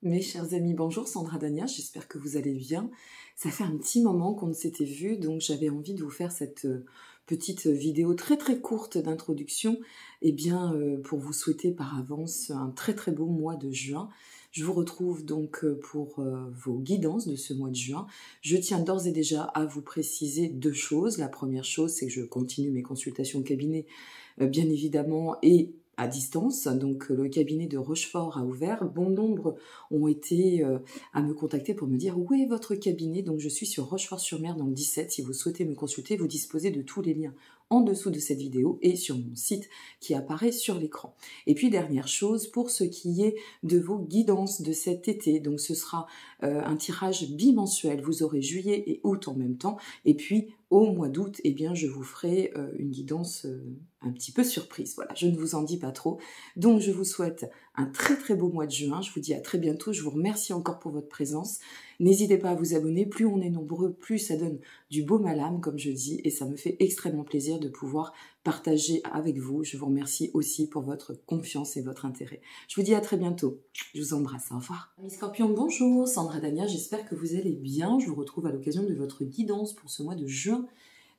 Mes chers amis, bonjour, Sandra Dania, j'espère que vous allez bien. Ça fait un petit moment qu'on ne s'était vu, donc j'avais envie de vous faire cette petite vidéo très courte d'introduction, pour vous souhaiter par avance un très beau mois de juin. Je vous retrouve donc pour vos guidances de ce mois de juin. Je tiens d'ores et déjà à vous préciser deux choses. La première chose, c'est que je continue mes consultations au cabinet, bien évidemment, et à distance. Donc le cabinet de Rochefort a ouvert. Bon nombre ont été à me contacter pour me dire où est votre cabinet. Donc je suis sur Rochefort-sur-Mer dans le 17. Si vous souhaitez me consulter, vous disposez de tous les liens en dessous de cette vidéo et sur mon site qui apparaît sur l'écran. Et puis dernière chose, pour ce qui est de vos guidances de cet été, donc ce sera un tirage bimensuel. Vous aurez juillet et août en même temps. Et puis au mois d'août, je vous ferai une guidance un petit peu surprise. Voilà, je ne vous en dis pas trop. Donc, je vous souhaite un très beau mois de juin. Je vous dis à très bientôt. Je vous remercie encore pour votre présence. N'hésitez pas à vous abonner. Plus on est nombreux, plus ça donne du baume à l'âme, comme je dis. Et ça me fait extrêmement plaisir de pouvoir partager avec vous. Je vous remercie aussi pour votre confiance et votre intérêt. Je vous dis à très bientôt. Je vous embrasse. Au revoir. Mes scorpions, bonjour. Sandra Dania, j'espère que vous allez bien. Je vous retrouve à l'occasion de votre guidance pour ce mois de juin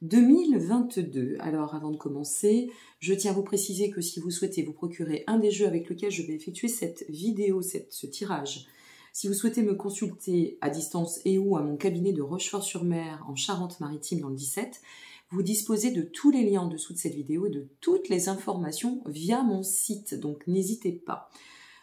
2022. Alors avant de commencer, je tiens à vous préciser que si vous souhaitez vous procurer un des jeux avec lequel je vais effectuer cette vidéo, ce tirage, si vous souhaitez me consulter à distance et ou à mon cabinet de Rochefort-sur-Mer en Charente-Maritime dans le 17, vous disposez de tous les liens en dessous de cette vidéo et de toutes les informations via mon site, donc n'hésitez pas.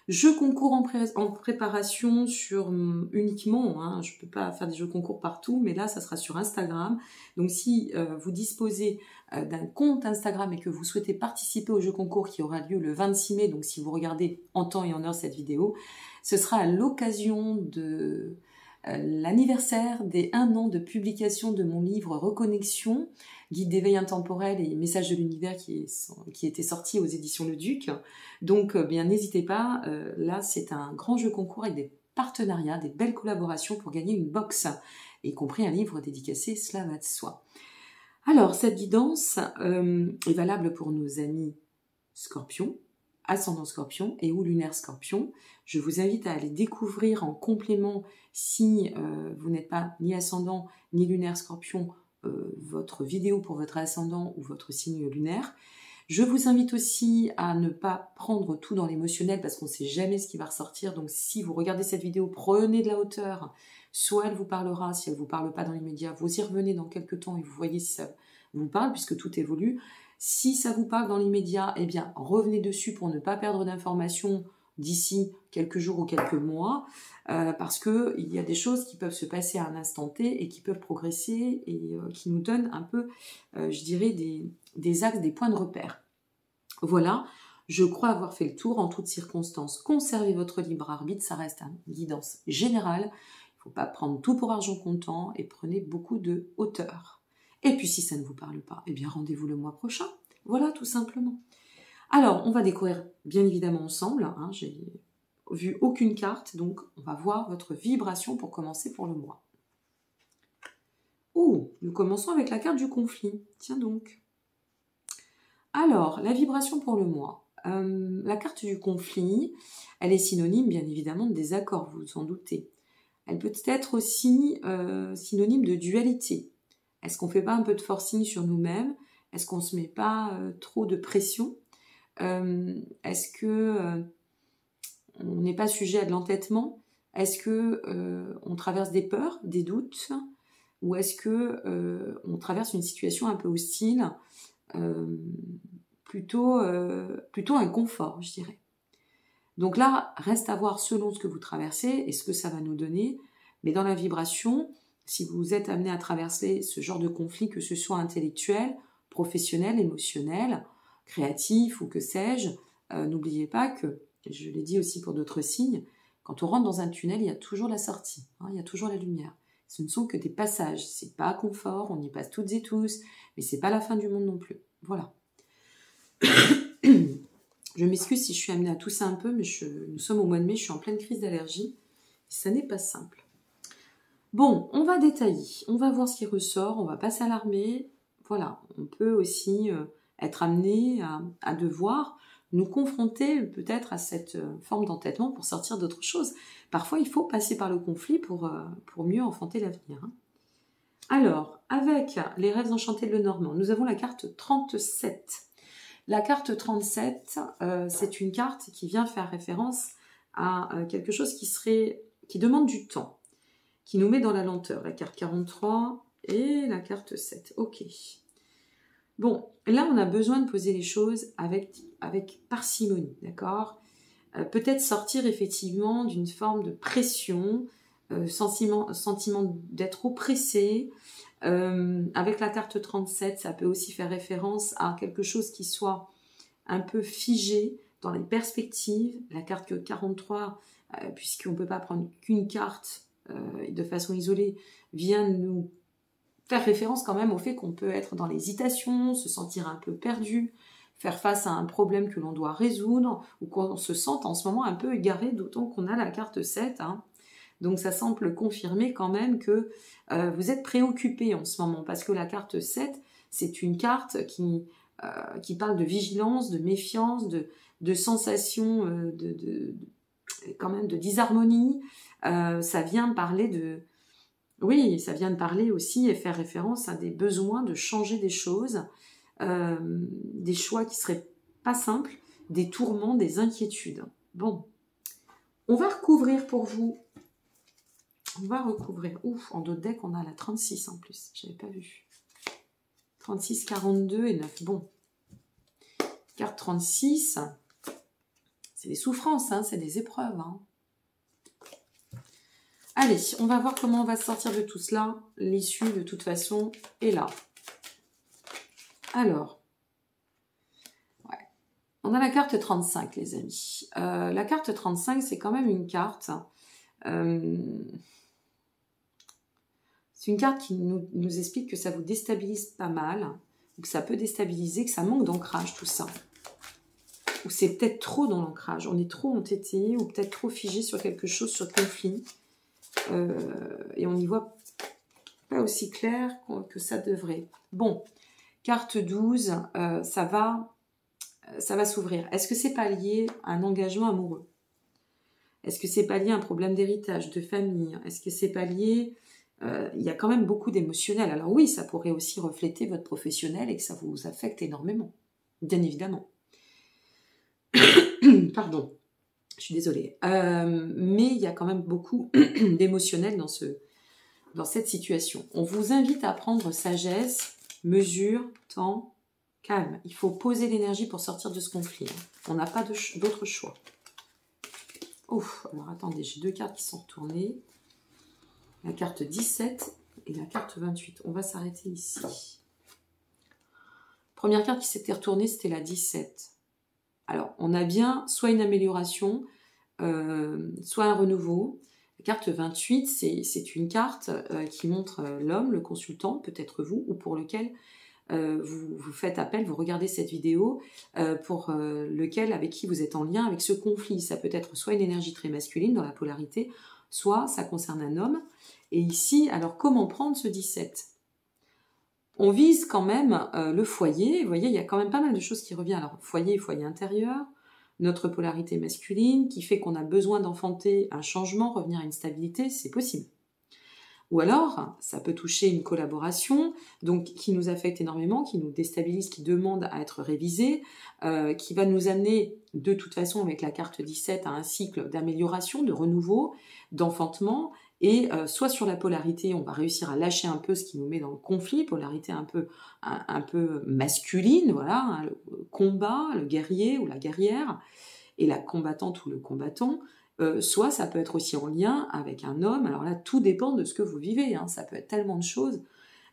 Je concours en préparation sur uniquement, je ne peux pas faire des jeux concours partout, mais là, ça sera sur Instagram. Donc, si vous disposez d'un compte Instagram et que vous souhaitez participer au jeu concours qui aura lieu le 26 mai, donc si vous regardez en temps et en heure cette vidéo, ce sera à l'occasion de l'anniversaire des 1 an de publication de mon livre Reconnexion, guide d'éveil intemporel et message de l'univers qui était sorti aux éditions Le Duc. Donc bien n'hésitez pas, là c'est un grand jeu concours avec des partenariats, des belles collaborations pour gagner une box, y compris un livre dédicacé, cela va de soi. Alors cette guidance est valable pour nos amis Scorpions, ascendant Scorpion et ou lunaire Scorpion. Je vous invite à aller découvrir en complément, si vous n'êtes pas ni ascendant ni lunaire Scorpion, votre vidéo pour votre ascendant ou votre signe lunaire. Je vous invite aussi à ne pas prendre tout dans l'émotionnel parce qu'on ne sait jamais ce qui va ressortir. Donc si vous regardez cette vidéo, prenez de la hauteur. Soit elle vous parlera, si elle ne vous parle pas dans l'immédiat, vous y revenez dans quelques temps et vous voyez si ça vous parle puisque tout évolue. Si ça vous parle dans l'immédiat, revenez dessus pour ne pas perdre d'informations d'ici quelques jours ou quelques mois, parce qu'il y a des choses qui peuvent se passer à un instant T et qui peuvent progresser et qui nous donnent un peu, je dirais, des axes, des points de repère. Voilà, je crois avoir fait le tour en toutes circonstances. Conservez votre libre arbitre, ça reste une guidance générale. Il ne faut pas prendre tout pour argent comptant et prenez beaucoup de hauteur. Et puis si ça ne vous parle pas, rendez-vous le mois prochain. Voilà, tout simplement. Alors, on va découvrir bien évidemment ensemble. J'ai vu aucune carte, donc on va voir votre vibration pour commencer pour le mois. Oh, nous commençons avec la carte du conflit. Tiens donc. Alors, la vibration pour le mois. La carte du conflit, elle est synonyme bien évidemment de désaccord, vous vous en doutez. Elle peut être aussi synonyme de dualité. Est-ce qu'on ne fait pas un peu de forcing sur nous-mêmes? Est-ce qu'on ne se met pas trop de pression? Est-ce que on n'est pas sujet à de l'entêtement? Est-ce que on traverse des peurs, des doutes? Ou est-ce que on traverse une situation un peu hostile, plutôt inconfort, je dirais. Donc là, reste à voir selon ce que vous traversez et ce que ça va nous donner. Mais dans la vibration, si vous êtes amené à traverser ce genre de conflit, que ce soit intellectuel, professionnel, émotionnel, créatif ou que sais-je, n'oubliez pas que, je l'ai dit aussi pour d'autres signes, quand on rentre dans un tunnel, il y a toujours la sortie, il y a toujours la lumière. Ce ne sont que des passages, c'est pas confort, on y passe toutes et tous, mais c'est pas la fin du monde non plus. Voilà. Je m'excuse si je suis amenée à tousser un peu, mais nous sommes au mois de mai, je suis en pleine crise d'allergie, et ça n'est pas simple. Bon, on va détailler, on va voir ce qui ressort, on va pas s'alarmer. Voilà, on peut aussi être amené à devoir nous confronter peut-être à cette forme d'entêtement pour sortir d'autre chose. Parfois, il faut passer par le conflit pour mieux enfanter l'avenir. Hein. Alors, avec les rêves enchantés de Lenormand, nous avons la carte 37. La carte 37, c'est une carte qui vient faire référence à quelque chose qui demande du temps, qui nous met dans la lenteur. La carte 43 et la carte 7. Ok. Bon, là, on a besoin de poser les choses avec parcimonie, d'accord ? Peut-être sortir effectivement d'une forme de pression, sentiment d'être oppressé. Avec la carte 37, ça peut aussi faire référence à quelque chose qui soit un peu figé dans les perspectives. La carte 43, puisqu'on ne peut pas prendre qu'une carte de façon isolée, vient nous faire référence quand même au fait qu'on peut être dans l'hésitation, se sentir un peu perdu, faire face à un problème que l'on doit résoudre, ou qu'on se sente en ce moment un peu égaré, d'autant qu'on a la carte 7. Hein. Donc ça semble confirmer quand même que vous êtes préoccupé en ce moment, parce que la carte 7, c'est une carte qui parle de vigilance, de méfiance, de sensation, quand même de disharmonie. Ça vient parler de... Oui, ça vient de parler aussi et faire référence à des besoins de changer des choses, des choix qui seraient pas simples, des tourments, des inquiétudes. Bon, on va recouvrir pour vous. On va recouvrir. Ouf, en d'autres decks, on a la 36 en plus. Je n'avais pas vu. 36, 42 et 9. Bon. Carte 36, c'est des souffrances, hein, c'est des épreuves. Hein. Allez, on va voir comment on va sortir de tout cela. L'issue, de toute façon, est là. Alors, ouais. On a la carte 35, les amis. La carte 35, c'est quand même une carte... c'est une carte qui nous explique que ça vous déstabilise pas mal, ou que ça peut déstabiliser, que ça manque d'ancrage, tout ça. Ou c'est peut-être trop dans l'ancrage. On est trop entêté, ou peut-être trop figé sur quelque chose, sur le conflit. Et on n'y voit pas aussi clair que ça devrait. Bon, carte 12, ça va s'ouvrir. Est-ce que c'est pas lié à un engagement amoureux? Est-ce que c'est pas lié à un problème d'héritage, de famille? Est-ce que c'est pas lié... il y a quand même beaucoup d'émotionnel. Alors oui, ça pourrait aussi refléter votre professionnel et que ça vous affecte énormément. Bien évidemment. Pardon. Je suis désolée. Mais il y a quand même beaucoup d'émotionnel dans cette situation. On vous invite à prendre sagesse, mesure, temps, calme. Il faut poser l'énergie pour sortir de ce conflit. On n'a pas d'autre choix. Ouf, alors attendez, j'ai deux cartes qui sont retournées. La carte 17 et la carte 28. On va s'arrêter ici. Première carte qui s'était retournée, c'était la 17. Alors, on a bien soit une amélioration, soit un renouveau. La carte 28, c'est une carte qui montre l'homme, le consultant, peut-être vous, ou pour lequel vous faites appel, vous regardez cette vidéo, pour lequel, avec qui vous êtes en lien avec ce conflit. Ça peut être soit une énergie très masculine dans la polarité, soit ça concerne un homme. Et ici, alors comment prendre ce 17 ? On vise quand même le foyer. Vous voyez, il y a quand même pas mal de choses qui reviennent. Alors, foyer intérieur, notre polarité masculine, qui fait qu'on a besoin d'enfanter un changement, revenir à une stabilité, c'est possible. Ou alors, ça peut toucher une collaboration, donc qui nous affecte énormément, qui nous déstabilise, qui demande à être révisée, qui va nous amener, de toute façon, avec la carte 17, à un cycle d'amélioration, de renouveau, d'enfantement. Et soit sur la polarité, on va réussir à lâcher un peu ce qui nous met dans le conflit, polarité un peu masculine, voilà, hein, le combat, le guerrier ou la guerrière, et la combattante ou le combattant. Soit ça peut être aussi en lien avec un homme. Alors là, tout dépend de ce que vous vivez. Hein. Ça peut être tellement de choses,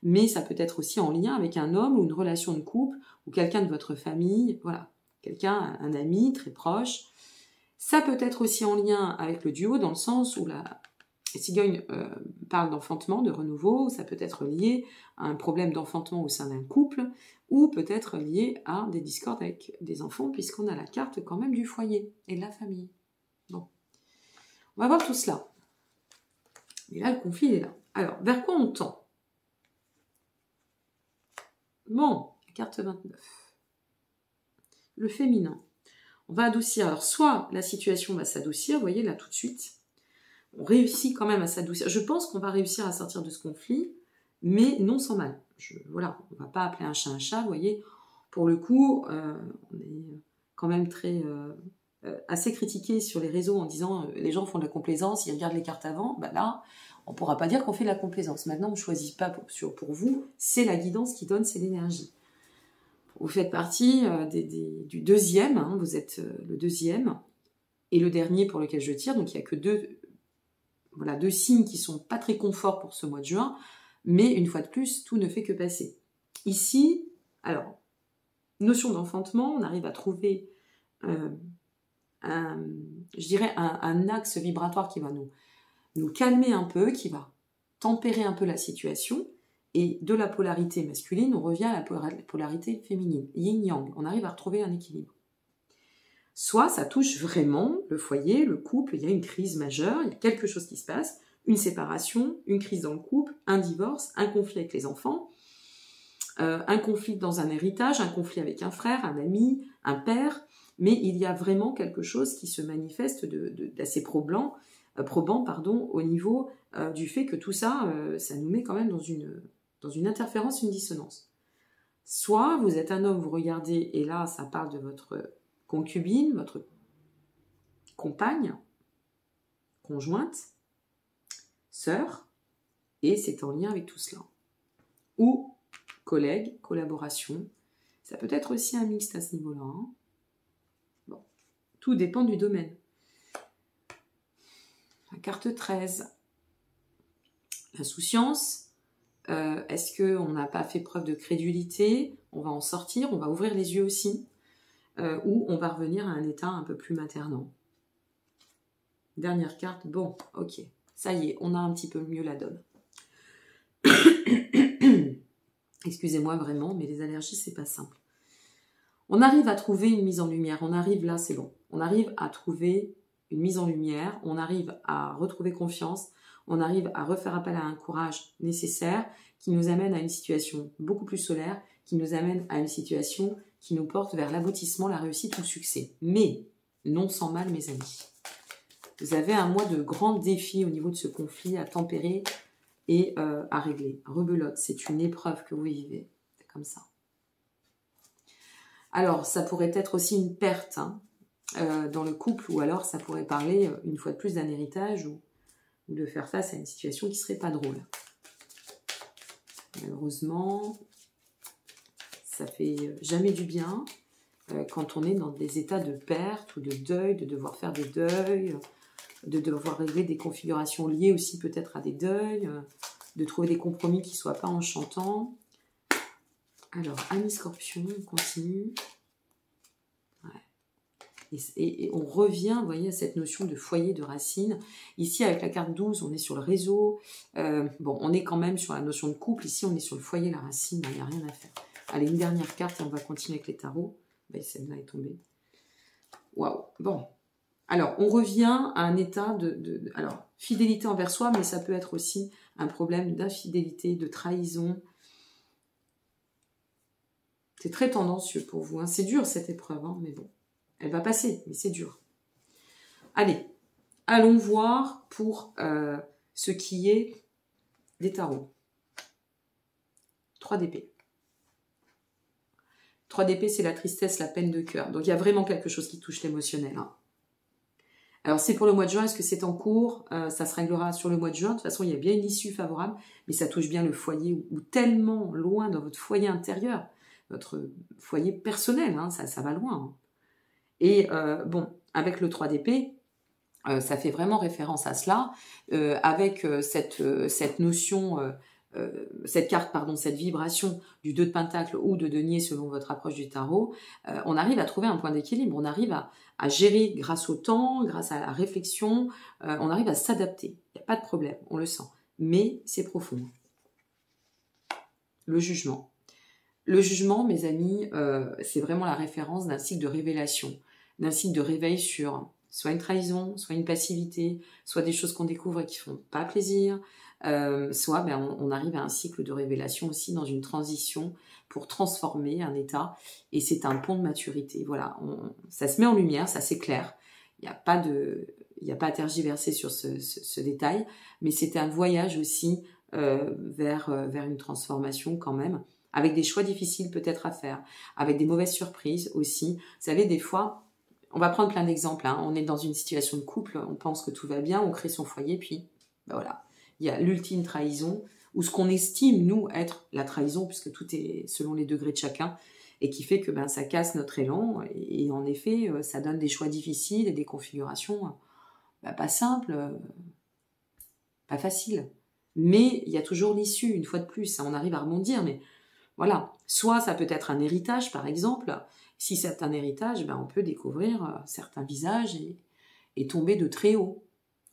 mais ça peut être aussi en lien avec un homme ou une relation de couple ou quelqu'un de votre famille. Voilà, quelqu'un, un ami très proche. Ça peut être aussi en lien avec le duo dans le sens où la cigogne parle d'enfantement, de renouveau. Ça peut être lié à un problème d'enfantement au sein d'un couple ou peut-être lié à des discordes avec des enfants puisqu'on a la carte quand même du foyer et de la famille. Bon. On va voir tout cela. Et là, le conflit est là. Alors, vers quoi on tend? Bon, carte 29. Le féminin. On va adoucir. Alors, soit la situation va s'adoucir, vous voyez, là, tout de suite. On réussit quand même à s'adoucir. Je pense qu'on va réussir à sortir de ce conflit, mais non sans mal. Voilà, on ne va pas appeler un chat, vous voyez. Pour le coup, on est quand même assez critiqué sur les réseaux en disant les gens font de la complaisance, ils regardent les cartes avant. Bah là, on ne pourra pas dire qu'on fait de la complaisance. Maintenant, on ne choisit pas pour vous, c'est la guidance qui donne, c'est l'énergie. Vous faites partie du deuxième, hein, vous êtes le deuxième et le dernier pour lequel je tire, donc il n'y a que deux signes qui ne sont pas très conforts pour ce mois de juin, mais une fois de plus, tout ne fait que passer. Ici, alors, notion d'enfantement, on arrive à trouver un axe vibratoire qui va nous calmer un peu, qui va tempérer un peu la situation, et de la polarité masculine, on revient à la polarité féminine, yin-yang, on arrive à retrouver un équilibre. Soit ça touche vraiment le foyer, le couple, il y a une crise majeure, il y a quelque chose qui se passe, une séparation, une crise dans le couple, un divorce, un conflit avec les enfants, un conflit dans un héritage, un conflit avec un frère, un ami, un père, mais il y a vraiment quelque chose qui se manifeste d'assez probant au niveau du fait que tout ça, ça nous met quand même dans une interférence, une dissonance. Soit vous êtes un homme, vous regardez, et là ça parle de votre concubine, votre compagne, conjointe, sœur, et c'est en lien avec tout cela. Ou collègue, collaboration, ça peut être aussi un mixte à ce niveau-là. Hein. Bon, tout dépend du domaine. La carte 13. L'insouciance. Est-ce qu'on n'a pas fait preuve de crédulité? On va en sortir, on va ouvrir les yeux aussi. Ou on va revenir à un état un peu plus maternant. Dernière carte, bon, ok, ça y est, on a un petit peu mieux la donne. Excusez-moi vraiment, mais les allergies, c'est pas simple. On arrive à trouver une mise en lumière, on arrive là, c'est bon. On arrive à trouver une mise en lumière, on arrive à retrouver confiance, on arrive à refaire appel à un courage nécessaire qui nous amène à une situation beaucoup plus solaire, qui nous amène à une situation qui nous porte vers l'aboutissement, la réussite ou le succès. Mais, non sans mal, mes amis. Vous avez un mois de grands défis au niveau de ce conflit à tempérer et à régler. Rebelote, c'est une épreuve que vous vivez. C'est comme ça. Alors, ça pourrait être aussi une perte hein, dans le couple, ou alors ça pourrait parler, une fois de plus, d'un héritage ou de faire face à une situation qui ne serait pas drôle. Malheureusement, ça fait jamais du bien quand on est dans des états de perte ou de deuil, de devoir faire des deuils, de devoir régler des configurations liées aussi peut-être à des deuils, de trouver des compromis qui ne soient pas enchantants. Alors, Amis Scorpion, on continue. Ouais. Et on revient, vous voyez, à cette notion de foyer, de racine. Ici, avec la carte 12, on est sur le réseau. Bon, on est quand même sur la notion de couple. Ici, on est sur le foyer, la racine. Il n'y a rien à faire. Allez, une dernière carte et on va continuer avec les tarots. Ben, celle-là est tombée. Waouh. Bon. Alors, on revient à un état alors, fidélité envers soi, mais ça peut être aussi un problème d'infidélité, de trahison. C'est très tendancieux pour vous. Hein. C'est dur, cette épreuve, hein, mais bon. Elle va passer, mais c'est dur. Allez, allons voir pour ce qui est des tarots. 3 d'épée. 3 d'épée, c'est la tristesse, la peine de cœur. Donc, il y a vraiment quelque chose qui touche l'émotionnel. Hein. Alors, c'est pour le mois de juin. Est-ce que c'est en cours? Ça se réglera sur le mois de juin. De toute façon, il y a bien une issue favorable, mais ça touche bien le foyer ou tellement loin dans votre foyer intérieur, votre foyer personnel. Hein, ça va loin. Hein. Et bon, avec le 3 d'épée, ça fait vraiment référence à cela, avec cette notion, cette carte, pardon, cette vibration du 2 de Pentacle ou de denier selon votre approche du tarot, on arrive à trouver un point d'équilibre, on arrive à gérer grâce au temps, grâce à la réflexion, on arrive à s'adapter, il n'y a pas de problème, on le sent, mais c'est profond. Le jugement. Le jugement, mes amis, c'est vraiment la référence d'un cycle de révélation, d'un cycle de réveil sur soit une trahison, soit une passivité, soit des choses qu'on découvre et qui font pas plaisir, soit on arrive à un cycle de révélation aussi dans une transition pour transformer un état, et c'est un pont de maturité. Voilà, ça se met en lumière, ça s'éclaire. Il n'y a pas à tergiverser sur ce détail, mais c'était un voyage aussi vers une transformation quand même, avec des choix difficiles peut-être à faire, avec des mauvaises surprises aussi. Vous savez, des fois, on va prendre plein d'exemples, hein. On est dans une situation de couple, on pense que tout va bien, on crée son foyer, puis voilà, il y a l'ultime trahison, ou ce qu'on estime, nous, être la trahison, puisque tout est selon les degrés de chacun, et qui fait que ça casse notre élan, et en effet, ça donne des choix difficiles et des configurations pas simples, pas faciles. Mais il y a toujours l'issue, une fois de plus, on arrive à rebondir, mais voilà. Soit ça peut être un héritage, par exemple. Si c'est un héritage, on peut découvrir certains visages et tomber de très haut,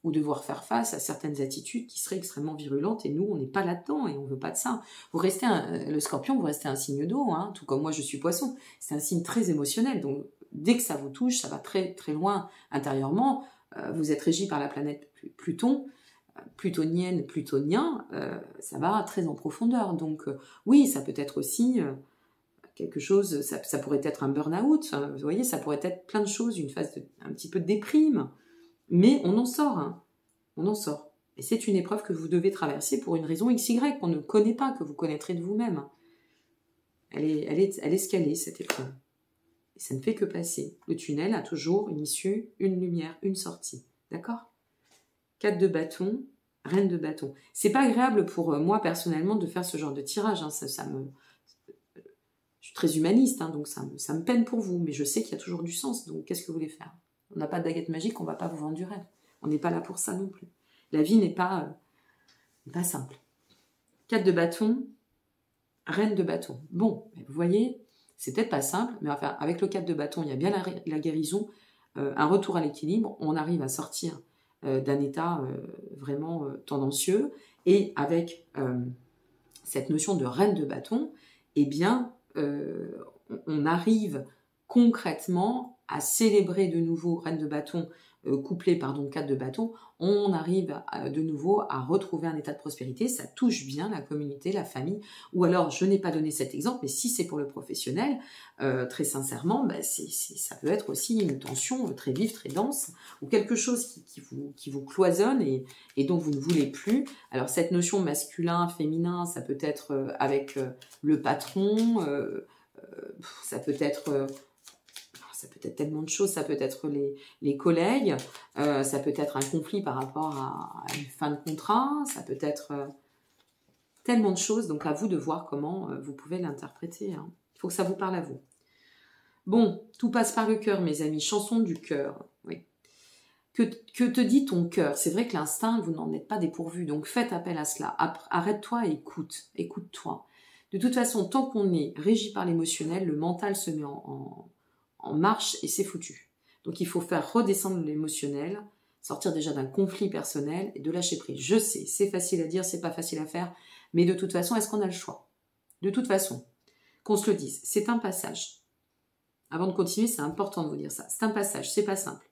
ou devoir faire face à certaines attitudes qui seraient extrêmement virulentes, et nous, on n'est pas là-dedans, et on ne veut pas de ça. Le scorpion, vous restez un signe d'eau, hein, tout comme moi, je suis poisson. C'est un signe très émotionnel, donc dès que ça vous touche, ça va très, très loin intérieurement. Vous êtes régi par la planète Pluton, plutonienne, plutonien, ça va très en profondeur. Donc oui, ça peut être aussi quelque chose, ça pourrait être un burn-out, hein, vous voyez, ça pourrait être plein de choses, une phase un petit peu de déprime, mais on en sort, hein, on en sort. Et c'est une épreuve que vous devez traverser pour une raison XY qu'on ne connaît pas, que vous connaîtrez de vous-même. Elle est ce qu'elle est, cette épreuve. Et ça ne fait que passer. Le tunnel a toujours une issue, une lumière, une sortie. D'accord ? 4 de bâton, reine de bâton. C'est pas agréable pour moi personnellement de faire ce genre de tirage. Hein. Je suis très humaniste, hein, donc ça me peine pour vous, mais je sais qu'il y a toujours du sens. Donc qu'est-ce que vous voulez faire ? On n'a pas de baguette magique, on va pas vous vendre du rêve. On n'est pas là pour ça non plus. La vie n'est pas simple. 4 de bâton, reine de bâton. Bon, vous voyez, c'est peut-être pas simple, mais enfin, avec le 4 de bâton, il y a bien la guérison, un retour à l'équilibre. On arrive à sortir d'un état vraiment tendancieux, et avec cette notion de reine de bâton, eh bien, on arrive concrètement à célébrer de nouveau reine de bâton, couplé 4 de bâton, on arrive de nouveau à retrouver un état de prospérité. Ça touche bien la communauté, la famille. Ou alors, je n'ai pas donné cet exemple, mais si c'est pour le professionnel, très sincèrement, ça peut être aussi une tension très vive, très dense, ou quelque chose qui vous cloisonne et dont vous ne voulez plus. Alors cette notion masculin, féminin, ça peut être avec le patron, ça peut être tellement de choses, ça peut être les collègues, ça peut être un conflit par rapport à une fin de contrat, ça peut être tellement de choses, donc à vous de voir comment vous pouvez l'interpréter. Hein. Il faut que ça vous parle à vous. Bon, tout passe par le cœur, mes amis, chanson du cœur. Oui. Que te dit ton cœur ? C'est vrai que l'instinct, vous n'en êtes pas dépourvu, donc faites appel à cela. Arrête-toi et écoute-toi. De toute façon, tant qu'on est régi par l'émotionnel, le mental se met en marche et c'est foutu. Donc il faut faire redescendre l'émotionnel, sortir déjà d'un conflit personnel et de lâcher prise. Je sais, c'est facile à dire, c'est pas facile à faire, mais de toute façon, est-ce qu'on a le choix ? De toute façon, qu'on se le dise, c'est un passage. Avant de continuer, c'est important de vous dire ça. C'est un passage, c'est pas simple.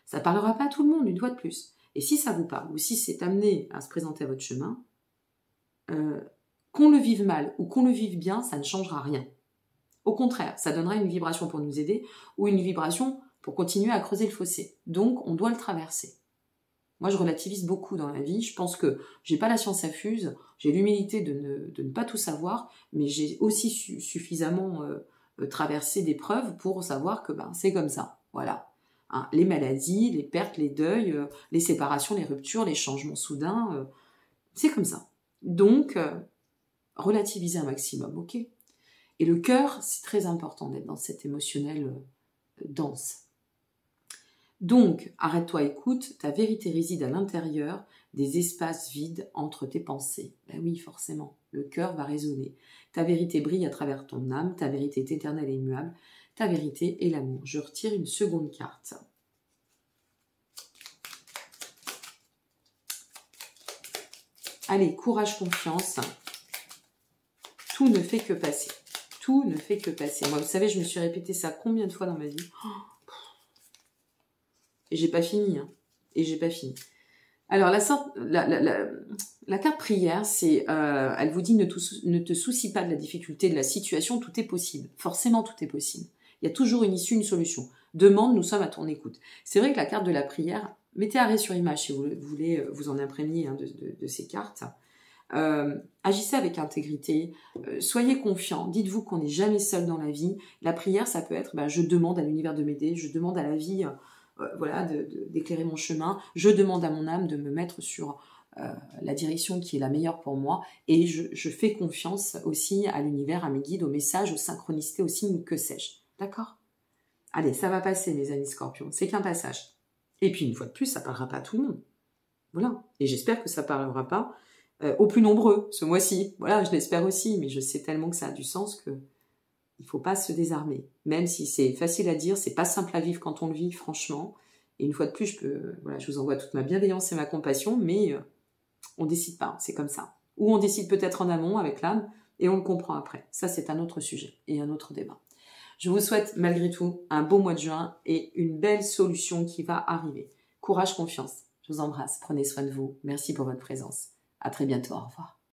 Ça parlera pas à tout le monde, une fois de plus. Et si ça vous parle, ou si c'est amené à se présenter à votre chemin, qu'on le vive mal ou qu'on le vive bien, ça ne changera rien. Au contraire, ça donnera une vibration pour nous aider ou une vibration pour continuer à creuser le fossé. Donc, on doit le traverser. Moi, je relativise beaucoup dans la vie. Je pense que j'ai pas la science infuse, j'ai l'humilité de ne pas tout savoir, mais j'ai aussi suffisamment traversé des preuves pour savoir que c'est comme ça. Voilà. Hein, les maladies, les pertes, les deuils, les séparations, les ruptures, les changements soudains, c'est comme ça. Donc, relativiser un maximum, ok ? Et le cœur, c'est très important d'être dans cet émotionnel dense. Donc, arrête-toi, écoute, ta vérité réside à l'intérieur des espaces vides entre tes pensées. Ben oui, forcément, le cœur va résonner. Ta vérité brille à travers ton âme, ta vérité est éternelle et immuable, ta vérité est l'amour. Je retire une seconde carte. Allez, courage, confiance. Tout ne fait que passer. Tout ne fait que passer. Moi, vous savez, je me suis répété ça combien de fois dans ma vie ? Et j'ai pas fini, hein. Et j'ai pas fini. Alors, la carte prière, c'est, elle vous dit ne te soucie pas de la difficulté de la situation, tout est possible. Forcément, tout est possible. Il y a toujours une issue, une solution. Demande, nous sommes à ton écoute. C'est vrai que la carte de la prière, mettez arrêt sur image si vous voulez vous en imprégner hein, de ces cartes. Agissez avec intégrité, soyez confiants, dites-vous qu'on n'est jamais seul dans la vie. La prière, ça peut être, je demande à l'univers de m'aider, je demande à la vie voilà, d'éclairer mon chemin, je demande à mon âme de me mettre sur la direction qui est la meilleure pour moi, et je fais confiance aussi à l'univers, à mes guides, aux messages, aux synchronicités, aux signes, que sais-je. D'accord ? Allez, ça va passer, mes amis scorpions, c'est qu'un passage. Et puis, une fois de plus, ça parlera pas à tout le monde. Voilà. Et j'espère que ça parlera pas aux plus nombreux ce mois-ci. Voilà, je l'espère aussi, mais je sais tellement que ça a du sens que il faut pas se désarmer. Même si c'est facile à dire, c'est pas simple à vivre quand on le vit, franchement. Et une fois de plus, je vous envoie toute ma bienveillance et ma compassion, mais on décide pas, c'est comme ça. Ou on décide peut-être en amont avec l'âme, et on le comprend après. Ça, c'est un autre sujet et un autre débat. Je vous souhaite malgré tout un beau mois de juin et une belle solution qui va arriver. Courage, confiance. Je vous embrasse. Prenez soin de vous. Merci pour votre présence. À très bientôt. Au revoir.